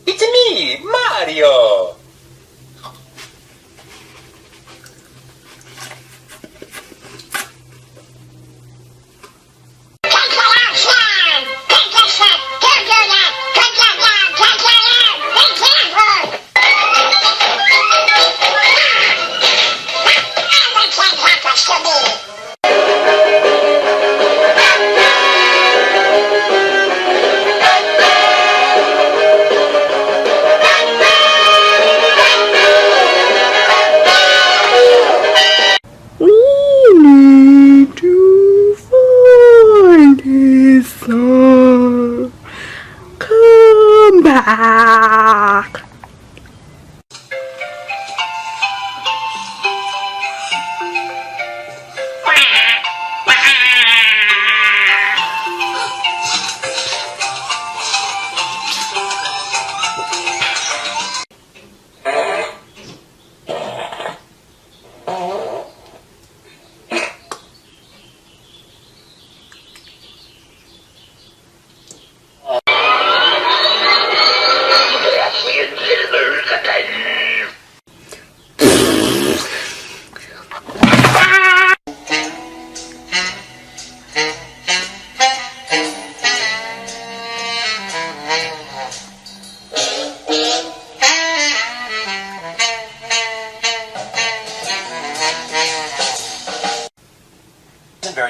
It's me, Mario! Back.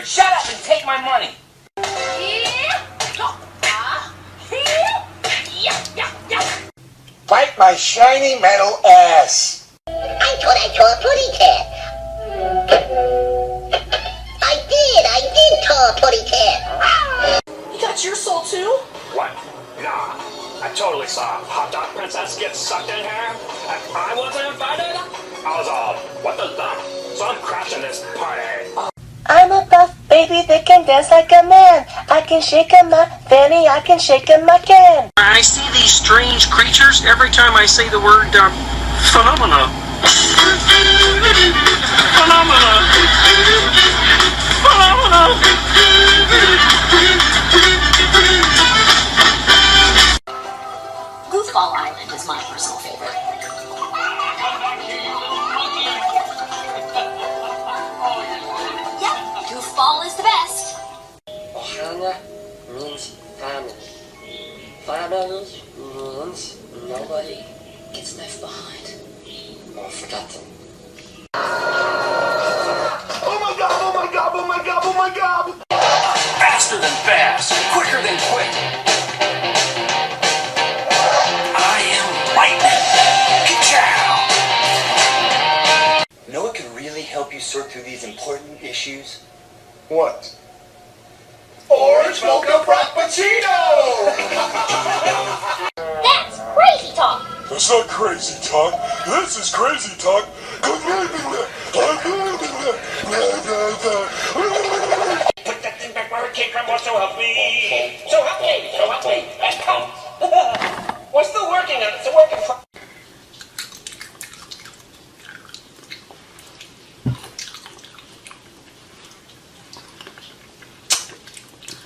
Shut up and take my money! Bite my shiny metal ass! I thought I saw a putty cat. I did saw a putty cat. You got your soul too? What? Nah. I totally saw a hot dog princess get sucked in here. And I wasn't invited? I was all, what the duck? So I'm crashing this party. I'm a buff baby that can dance like a man. I can shake in my fanny, I can shake in my can. I see these strange creatures every time I say the word phenomena. Phenomena. Phenomena. Goofball Island is my personal favorite. Yep, Goofball is the best. Ohana means family. Family means nobody gets left behind or forgotten. Oh my god, oh my god, oh my god, oh my god! Faster than fast, quicker than quick. I am lightning. Ka-chow! Know what can really help you sort through these important issues? What? Orange mocha frappuccino! That's crazy talk. That's not crazy talk. This is crazy talk. Put that thing back where it came from, so help me. So help me, so help me. Let's go. We're still working on it, it's a work in progress.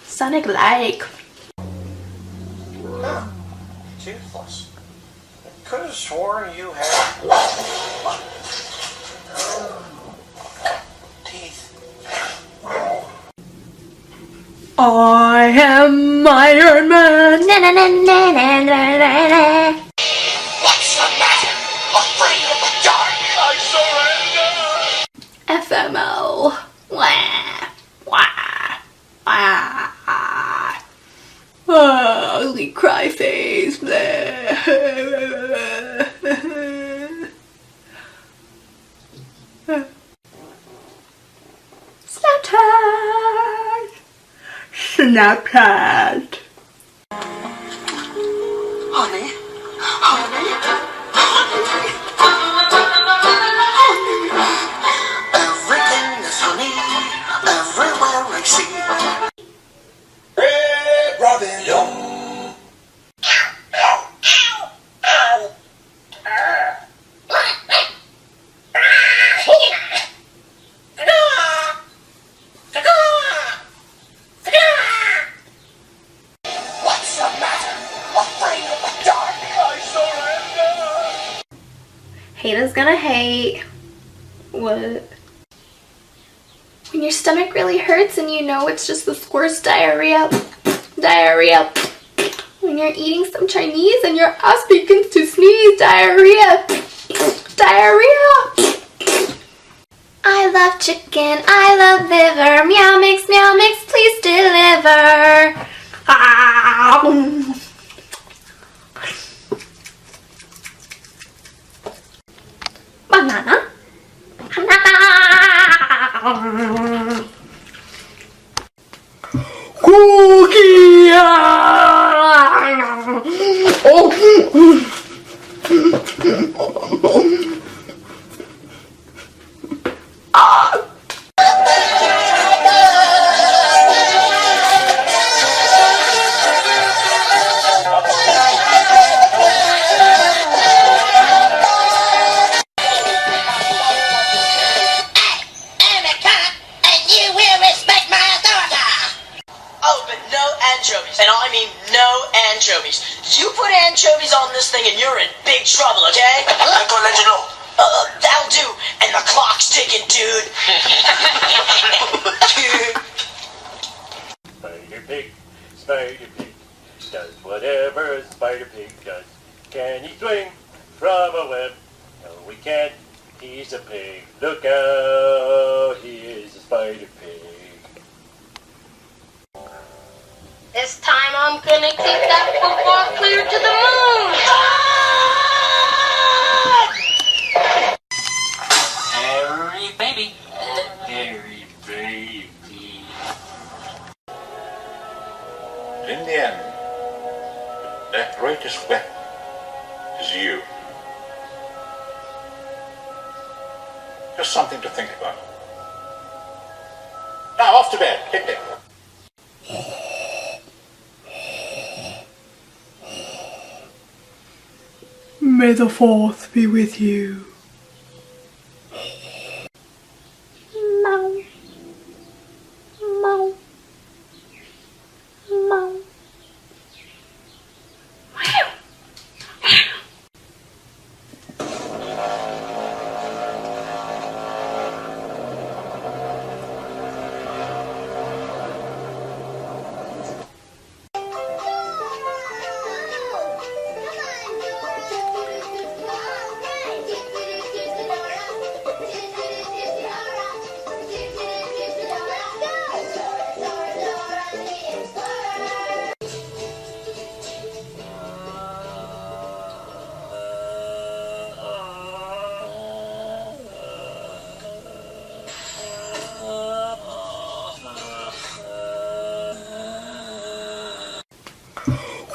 Sonic like. Huh. Toothless. I could have sworn you had teeth. I am Iron Man. Na, na, na, na, na, na, na. What's the matter? Afraid of the dark? I surrender! FML. Wah. Wah. Wah. Ugly cry face. Snapchat. Snapchat. Honey? Honey? Everything is honey, everywhere I see. Red Robin, yum. Haters gonna hate. What? When your stomach really hurts and you know it's just the worst diarrhea. Diarrhea. When you're eating some Chinese and your ass begins to sneeze. Diarrhea. Diarrhea. I love chicken, I love liver. Meow mix, please deliver. Ah. Banana. Cookie. Oh. And I mean no anchovies. You put anchovies on this thing and you're in big trouble, okay? I'm gonna let you know. That'll do. And the clock's ticking, dude. Spider Pig, does whatever a Spider Pig does. Can he swing from a web? No, we can't. He's a pig. Look out, he is a Spider Pig. This time I'm gonna kick that football clear to the moon! Harry baby. Harry baby. In the end, their greatest weapon is you. Just something to think about. Now, off to bed. Hip hip. May the 4th be with you. Meow. Meow. Meow.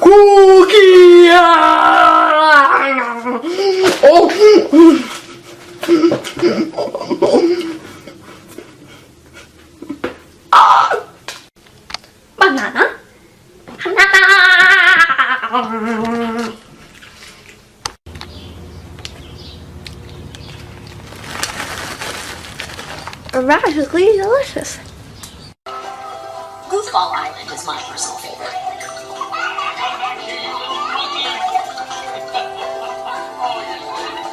Cookie! Oh! Banana. Radically delicious. Goofball Island is my personal favorite.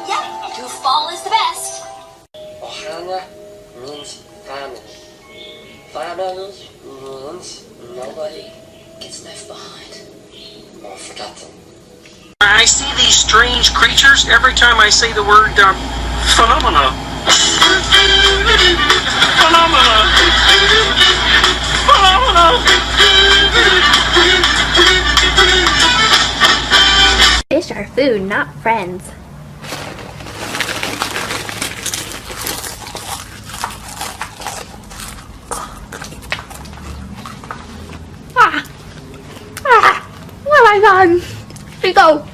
Yep, goofball is the best. Ohana means family. Family means nobody gets left behind or forgotten. I see these strange creatures every time I say the word phenomena. Phenomena. Phenomena. Fish are food, not friends. Oh my god! Let go!